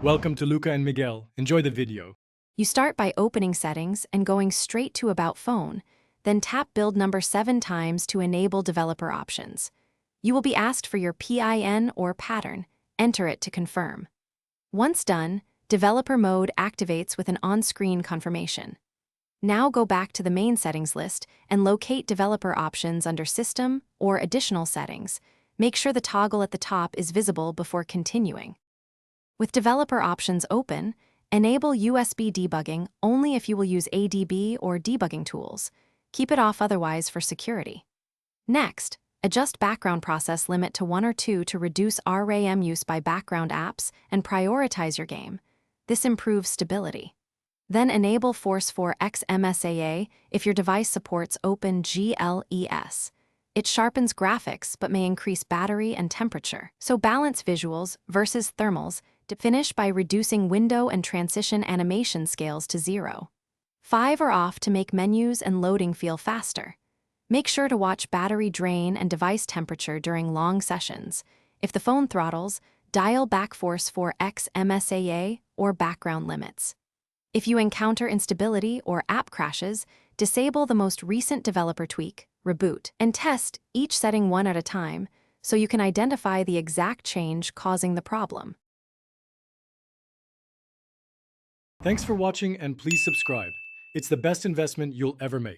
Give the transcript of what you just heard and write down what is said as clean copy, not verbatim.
Welcome to Luca and Miguel. Enjoy the video. You start by opening Settings and going straight to About Phone, then tap Build number 7 times to enable developer options. You will be asked for your PIN or pattern. Enter it to confirm. Once done, developer mode activates with an on-screen confirmation. Now go back to the main settings list and locate developer options under System or Additional Settings. Make sure the toggle at the top is visible before continuing. With developer options open, enable USB debugging only if you will use ADB or debugging tools. Keep it off otherwise for security. Next, adjust background process limit to 1 or 2 to reduce RAM use by background apps and prioritize your game. This improves stability. Then enable Force 4x MSAA if your device supports OpenGLES. It sharpens graphics but may increase battery and temperature. So balance visuals versus thermals to finish by reducing window and transition animation scales to 0. 5 are off to make menus and loading feel faster. Make sure to watch battery drain and device temperature during long sessions. If the phone throttles, dial back Force 4x MSAA or background limits. If you encounter instability or app crashes, disable the most recent developer tweak, Reboot, and test each setting one at a time so you can identify the exact change causing the problem. Thanks for watching and please subscribe. It's the best investment you'll ever make.